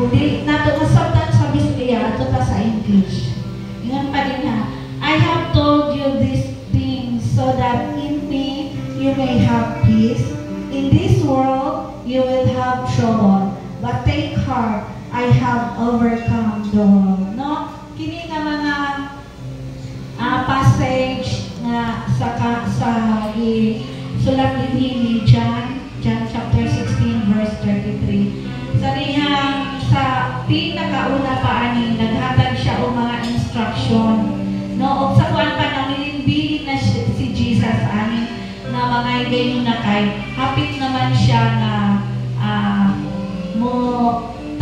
Kung di nato masabtan sa Bisaya, ato ta sa English. Ingon pa din ha, I have told you these things so that in me you may have peace. In this world you will have trouble, but take heart, I have overcome the world. No? Kini nga mga passage nga sa sulat ni John chapter 16 verse 33. Sa dihang sa pinakauna pa ani naghatag siya og mga instruction. No, og sa kuan pa nang milimbilin na si Jesus ani na mga gayon na kay hapit naman siya na mo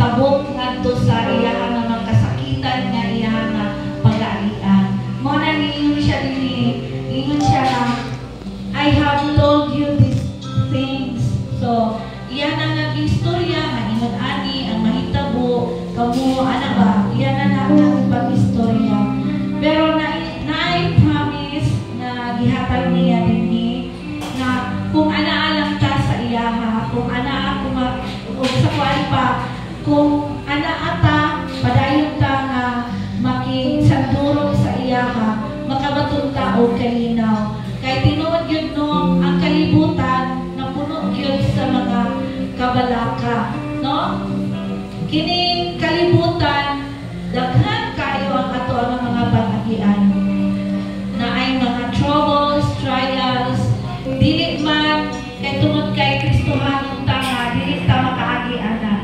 tabok ngadto sa iyang mga kasakitan nga iyang pag-aalian. Mo na niingon siya dinhi, ingon siya na I have told you these things. So, iyan ang nag-istorya, maingon ani, ang mahitabo, kamo, ana ba, iyan na ang pag-istorya. Pero na-I promise na gihatag niya dinhi na kung ana-alang ka sa iyaha, kung ana ako o sa kuan pa, kung ana-ata, padayon ka nga makinsandurog sa iyaha, makabatong ka o kalinaw. Kay tinuod yun no, ang kalibutan na puno yun sa mga kabalaka. No? Kining kalibutan, daghan kayo ang ato ang mga pag-agian na ay mga troubles, trials, dili man kay tungod kay Kristohanon ta nga, dili ta makaagianan.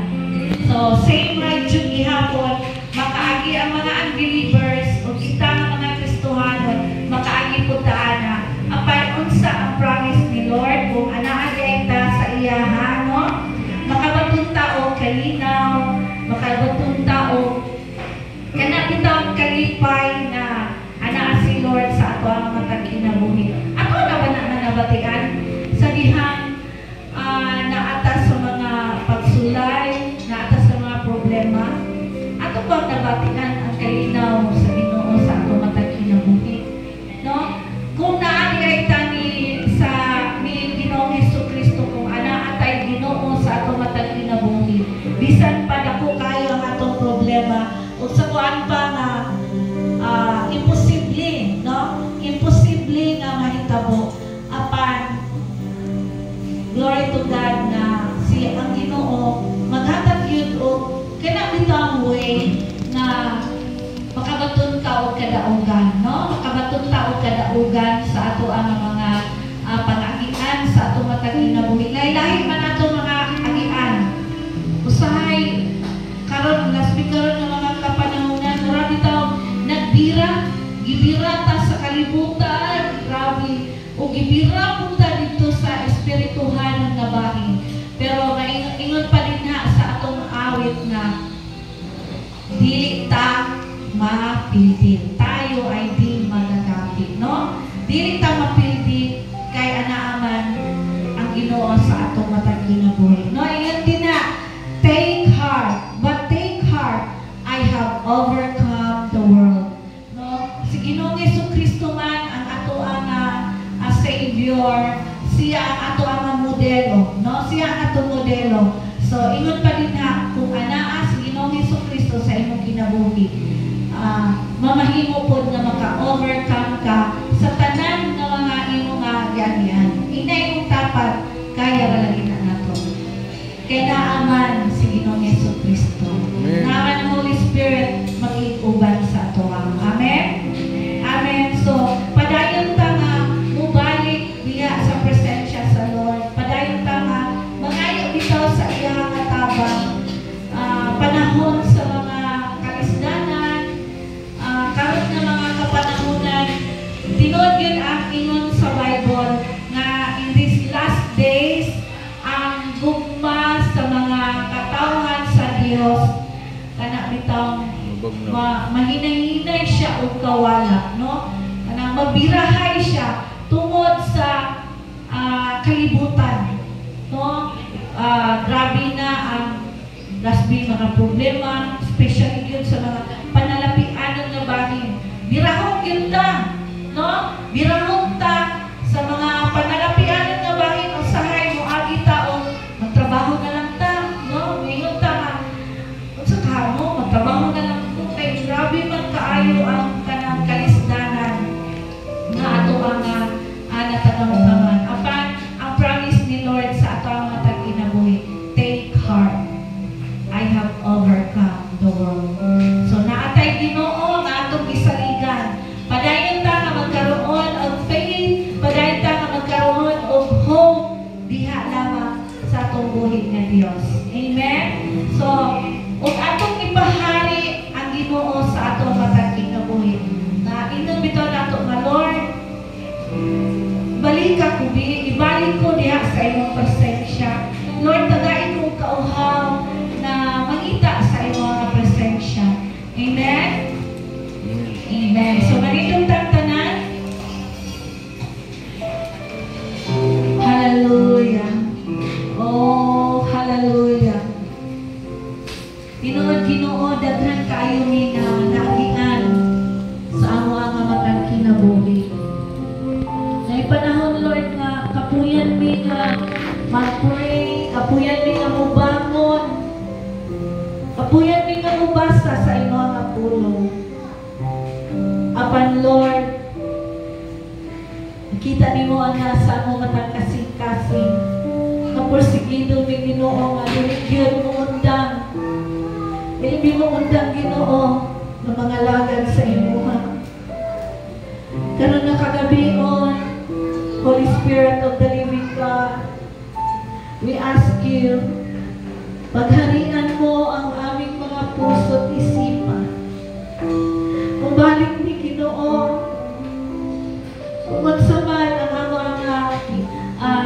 So, same right yung gihapon, makaagi ang mga unbelievers o kita ang mga Kristohanon, makaagi po taana. Apay unsa ang promise ni Lord kung anaa ta sa iyaha, no? Makabatong tao kalinaw, makabatong tao kana bitaw kalipay na anaa si Lord sa ato ang mga kinabuhi. Ako na ba na nabatian sa dihang naatas sa mga pagsulay, naatas sa mga problema. Ato ba nabatian ang kalinaw sa Ginoo sa ato mga kinabuhi, no? Kung naanigay tani sa ni Ginoong Jesucristo kung ana atay Ginoo sa atong matag kinabuhi, bisan pa dako kayo ang atong problema o sa kuan pa nga imposible, no? Imposible nga mahitabo apan glory to God na si ang Ginoo maghatag yun o kana bitang way na makabaton ka og kadaugan, no? Makabaton ta og kadaugan sa ato ang mga panagian sa ato matag kinabuhi. Lahi-lahi man ato mga agian. Usahay karon karon ng mga kapanahonan, mura bitaw nagbira, gibira ta sa kalibutan, grabe. O gibira punta dito sa espirituhan nga bahin. Pero maingon pa din ha sa atong awit na dili ta mapildi. Tayo ay di magagapit, no? Dili ta mapildi kay anaaman ang Ginoo sa atong matag kinabuhi. No, iyon din na. Take heart, but take heart, I have overcome the world. No? Si Ginoong Jesucristo man ang ato ang Savior, siya ang ato ang modelo, no? Siya ang ato modelo. So, ingon pa din ha, kung anaa si Ginoong Jesucristo sa imong kinabuhi, mamahimo po na maka-overcome ka sa tanan ng mga imong yan. Inay mong tapat, kaya ra lagi na nato. Kaya naaman si Ginoong Jesucristo. Naaman ang Holy Spirit mag-iuban sa ato. Amen? Amen. So, padayon ta nga mubalik diya sa presensya sa Lord. Padayon ta nga mangayo bitaw sa iyang tabang panahon sa mga kalisdanan, karon nga mga kapanahonan. Tinuod yun ang ingon sa Bible nga in these last days ang gugma sa mga katawhan sa Dios kana bitaw mahinay-hinay siya og kawala, no? Kanang mabirahay siya tungod sa kalibutan, no? Grabe na ang lasbi mga problema, especially yun sa mga panalapianan na bahin. Birahog yun ta, no? Birahog ta sa mga panalapianan na bahin o sahay mo agi taong magtrabaho na lang ta, no? Ngayon ta nga. Sa So naatay Ginoo nga atong gisaligan. Padayon ta nga magkaroon og faith, padayon ta nga magkaroon og hope diha lamang sa atong buhi nga Dios. Amen. So ug atong ipahari ang Ginoo sa atong matag kinabuhi. Na inon bitaw nato nga Lord, balik ka kubi, ibalik ko diha sa imong presensya. Lord, tagain ko kauhaw na mangita sa imong presensya. Amen? Amen. So, manitong tanan. Hallelujah. Oh, hallelujah. Ginoo, daghan kayo ni nga nagian sa among nga matag kinabuhi. Nay panahon, Lord, nga kapuyan mi nga mag-pray, kapuyan mi nga mubangon, kapuyan mi nga mubasa sa imong nga pulong. Apan, Lord, nakita nimo ang nasa among matang kasing-kasing, kapursigido mi Ginoo nga diligyon mo undang. Dili mo undang Ginoo na mga lagad sa imuha. Karon nga kagabion, Holy Spirit of the living God, we ask you, pagharian mo ang aming mga puso at isipan. Bumalik ni Ginoo, kumansaman ang amang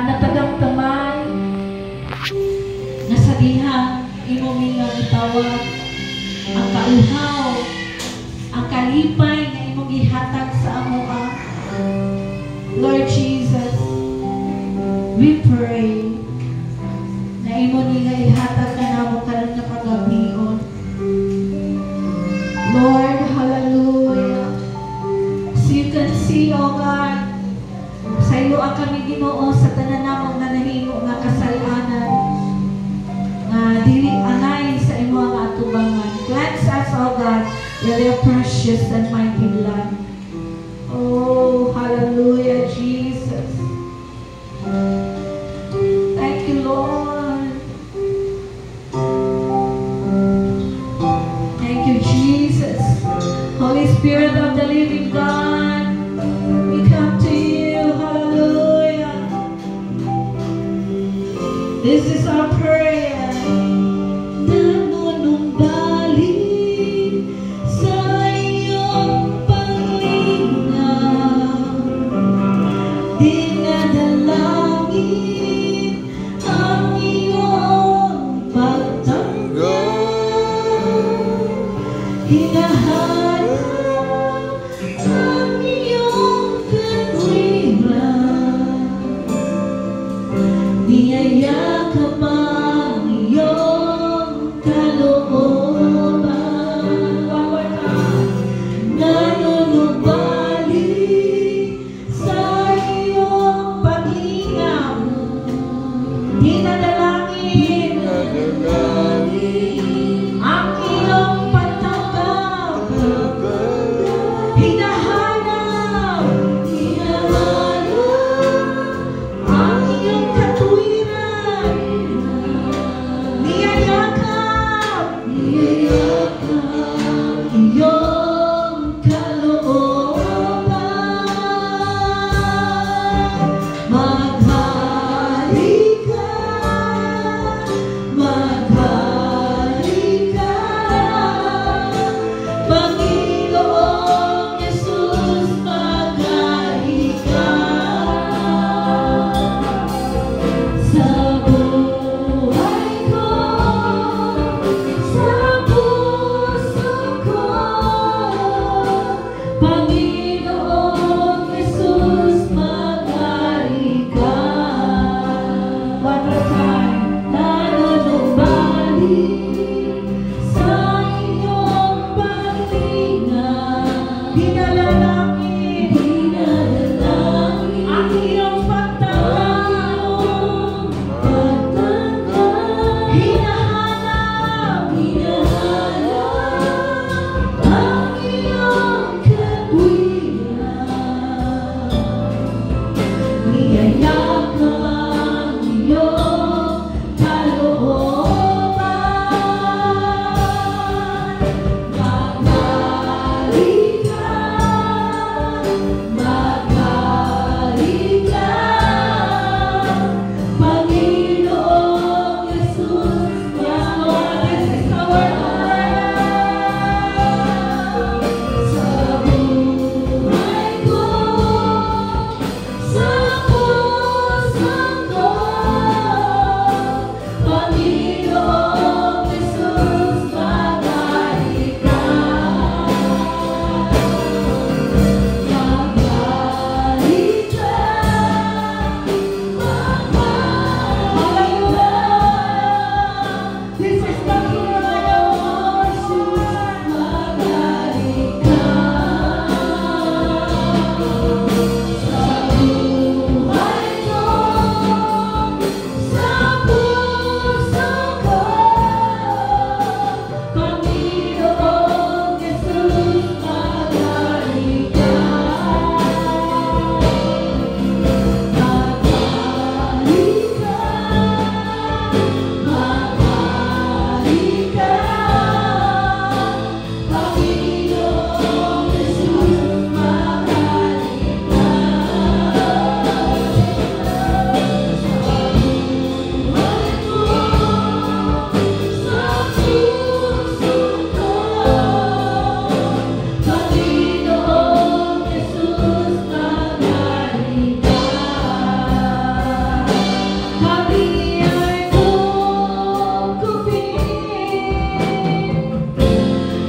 natagamtamay, nasadihan, imong itawag, ang kauhaw, ang kalipay na imong gihatag sa amoa. Lord Jesus, we pray na imo ni nga ihatag ka namo karon nga pagabion. Lord, hallelujah. So you can see, oh God, sa iyo ang kami Ginoo sa tanan namong nga nahimo nga kasalanan nga dili anay sa imo ang atubangan. Cleanse us, oh God, with your precious and mighty blood. Oh, hallelujah, Jesus. Thank you, Lord. Thank you, Jesus. Holy Spirit of the living God, we come to you. Hallelujah. This is our prayer. Nanunumbalik sa iyong panglinaw, dinadalangin ang iyong pagtanggap, hinahanap ang iyong katwiran, niyayakap ang iyong kalooban. Nanunumbalik sa iyong paglingaw, dinadalangin ang iyong pagtanggap, hinahanap ang iyong katwiran, niyayakap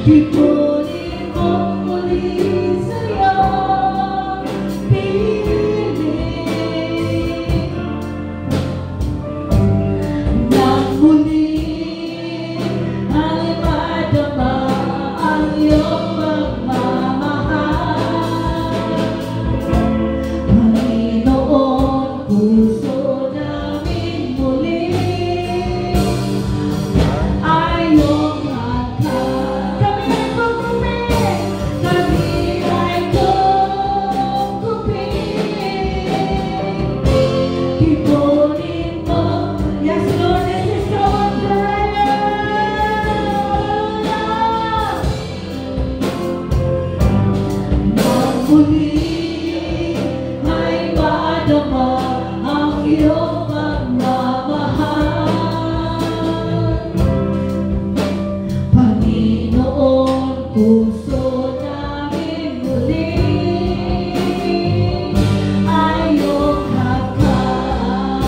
Ipunin mo muli sa'yo piling nang muli ay madama ang iyong pagmamahal. Panginoon, puso namin muli ay iyong muli ay madama ang iyong pagmamahal. Panginoon, puso namin muli ay iyong hakal.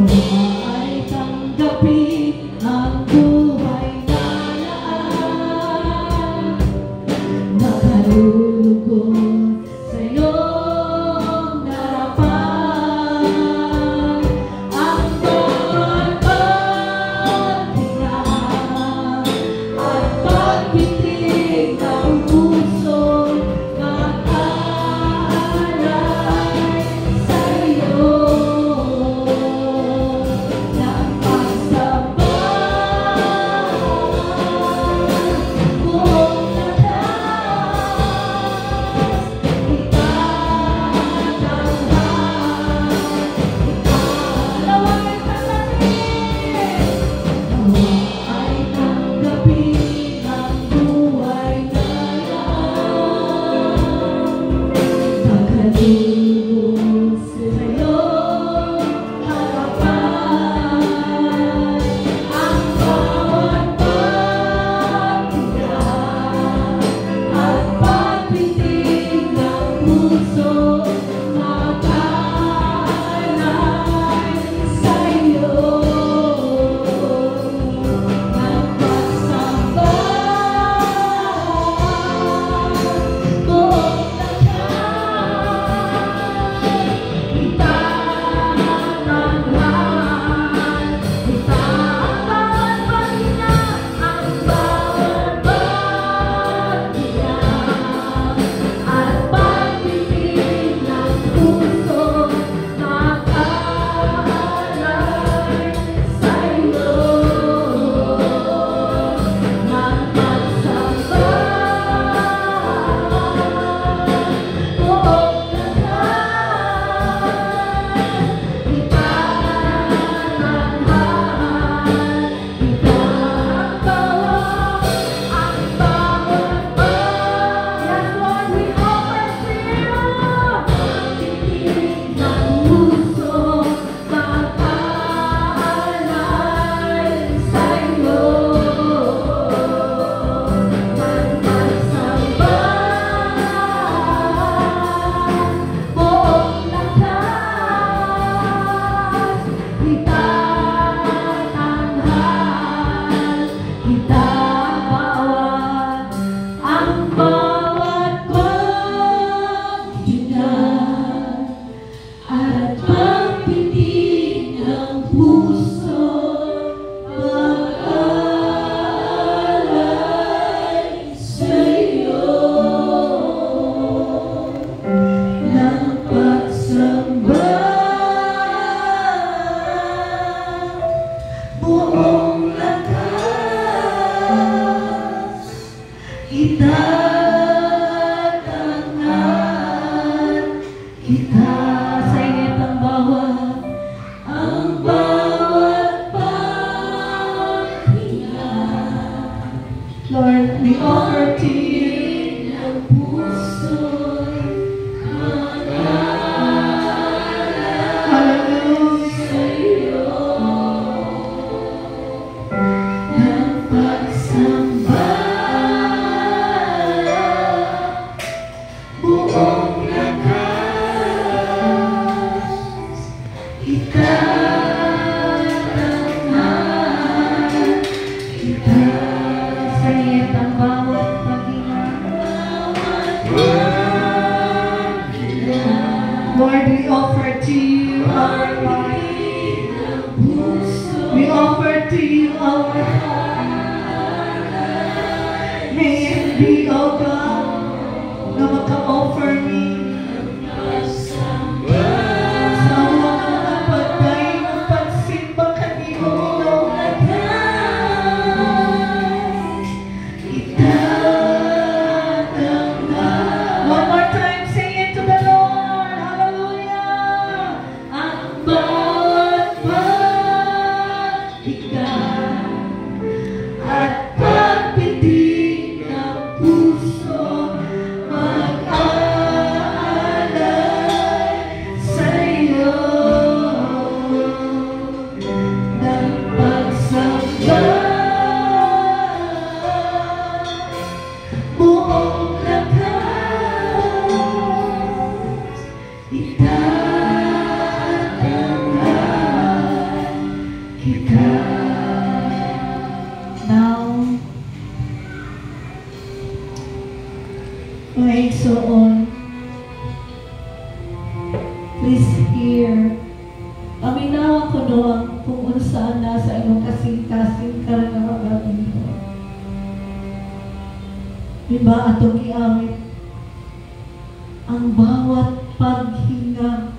Nawa ay tanggapin ang buhay na laan, nakalulugod sa iyong harapan. Ang bawat paghinga at pagpitig ng puso mag-aalay sa iyo ng pagsamba. Buong itatangan kita sa init ang bawat paghinga. Lord, we offer to you ang puso'y mag-alay sa iyo ng pagsamba. Buong lakas itatangan kita. you our heart. May it be, O God, na maka-offer me sa mga pagday ng pagsimba kanino, Ginoo. One more time, sing it to the Lord. Hallelujah. Ang bawat pag-ikan at pagpitig ng puso mag-aalay sa'yo ng pagsamba. Buong lakas itatanggap kita. Now, mga igsoon, please hear. Paminawa ko doon kung unsaan nasa imong kasing-kasing karang magabi mo. Diba atong iawit? Ang bawat paghinga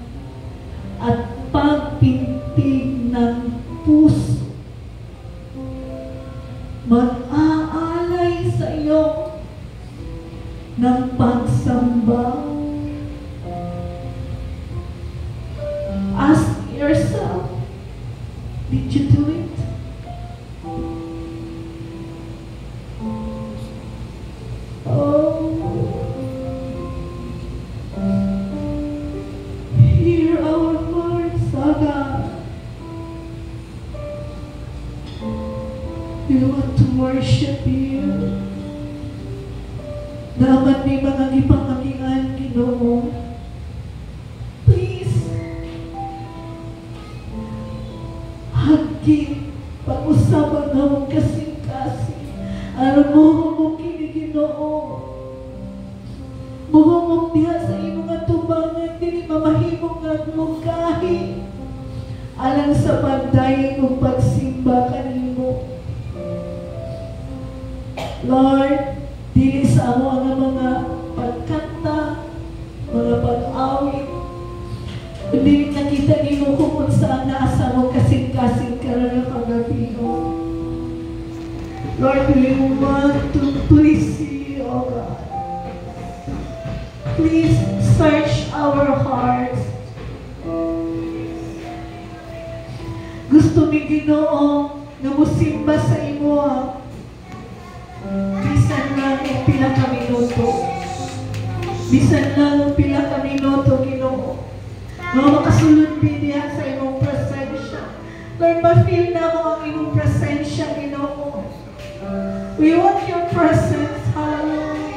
at pagpintig ng puso mag-aalay sa iyo ng pagsamba. Ask yourself, did you do it? Hear our hearts, O God. We want to worship you. Dapat may mga ipangalingan, Ginoo. Please, haging pag-usapan na mong kasing-kasing. Alam mo, humong kini-Ginoo. Muhumong diha sa imong atubangan, dili mamahimong nagmukahi. Alang sa pagdayon kong pagsimba kanimo. Lord, dili sa amo ang mga pagkanta, mga pag-awit. Dili nakita nimo kung saan naasa mo kasing-kasing karang kagabi. Lord, we want to please you, O God. Please search our hearts. Gusto mi, Ginoo, na musimba sa imo. Bisan lang ang pila ka minuto. Bisan lang ang pila ka minuto, Ginoo. Mga makasulod diha sa imong presensya. Lord, ma-feel na mo ang imong presensya, Ginoo. We want your presence. Hallelujah.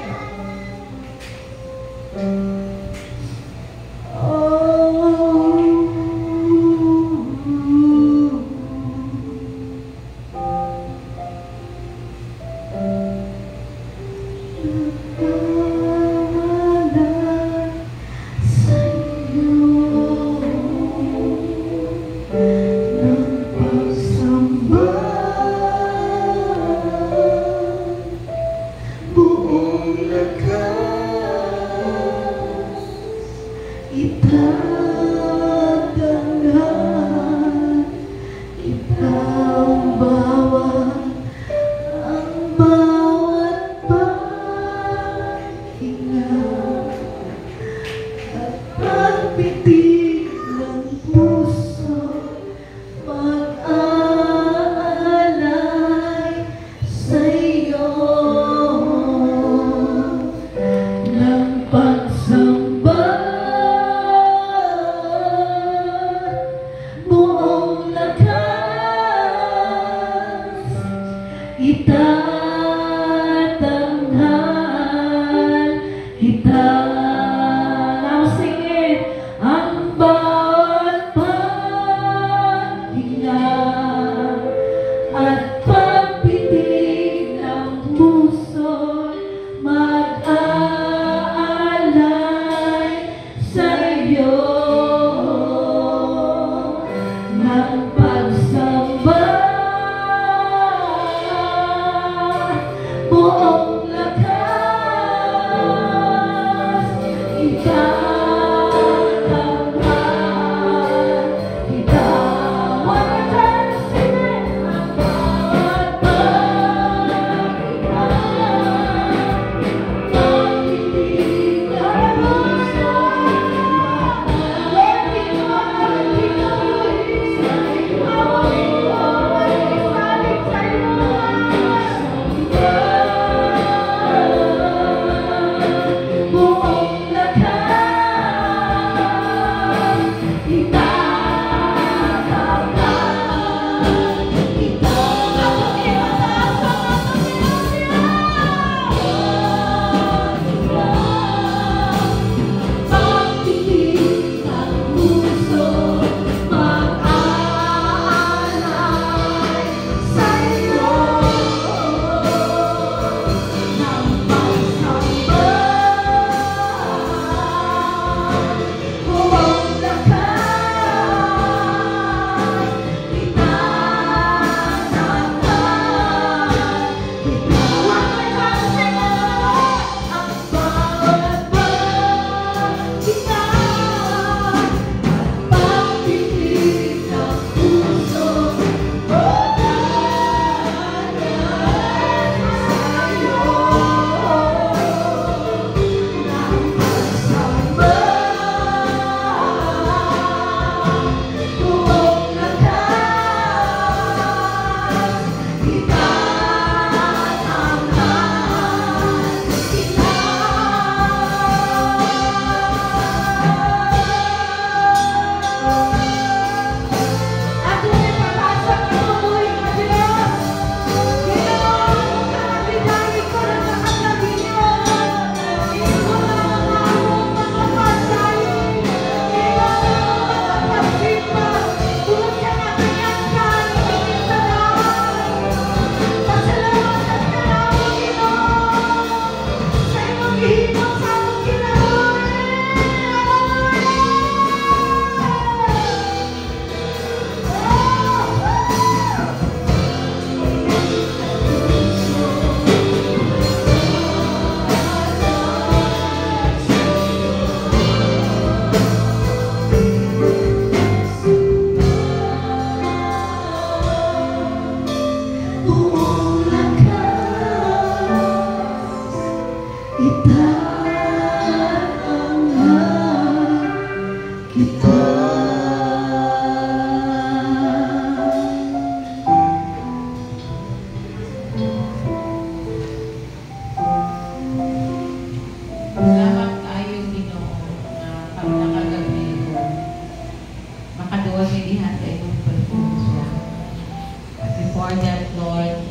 Lord,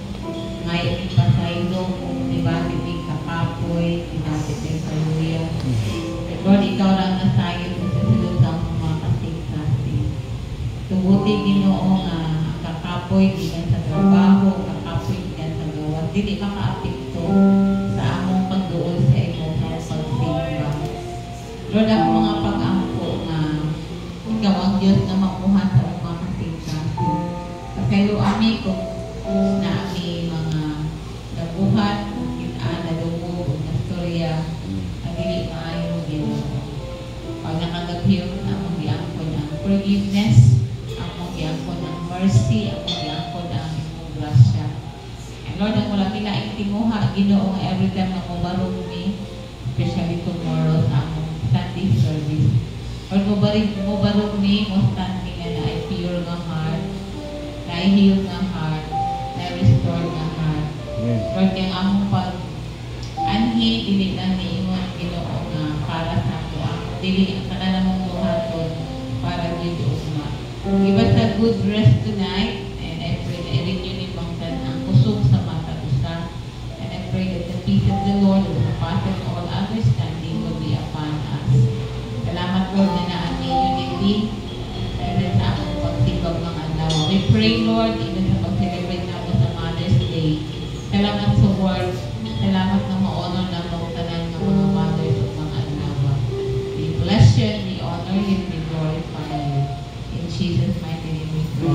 may ipasaylo kung dibatit ng kakapoy, dibatit ng kaluya. Lord, ikaw lang nasayo sa sulod sa mga kasing-kasing. Tubuti Ginoo nga ang kakapoy gikan sa trabaho, kakapoy gikan sa gawas, dili makaapekto sa among pagduol sa imong mga pagsimba. Lord, ang mga pag-ampo nga ikaw ang Diyos na mamuhat sa mga kasing-kasing. Kasaylo ami kung na ami mga nabuhat, na dugo, na storya, ang dili maayo Ginoo. Pag nakagabhiyot na among giangkon ang forgiveness, among giangkon ang mercy, among giangkon ang imong grasya. And Lord, ang wala nilaing timuha, Ginoo, nga every time na mubarong mi, especially tomorrow sa among Sunday service. Lord, mubarong mi, mo stand mi na ay pure nga heart, na ay heal nga heart, na restore nga heart. Lord, yung among pag-anhi, dili lang ni imong Ginoo nga para sa ako ang dili ang tanan mong buhaton para dito uma. Give us a good rest tonight, and I pray na i-renew ni Bangsan ang kusog sa mata usa, and I pray that the peace of the Lord will surpass all understanding will be upon us. Salamat Lord na naan ni unity and sa akong pagsibag ng adlaw. We pray Lord even sa pag-celebrate na sa Mother's Day. Salamat sa word. Salamat na ma-honor na ang tanan ng mga mothers at mga asawa. We bless you, we honor you, we glorify you. In Jesus' mighty name we pray.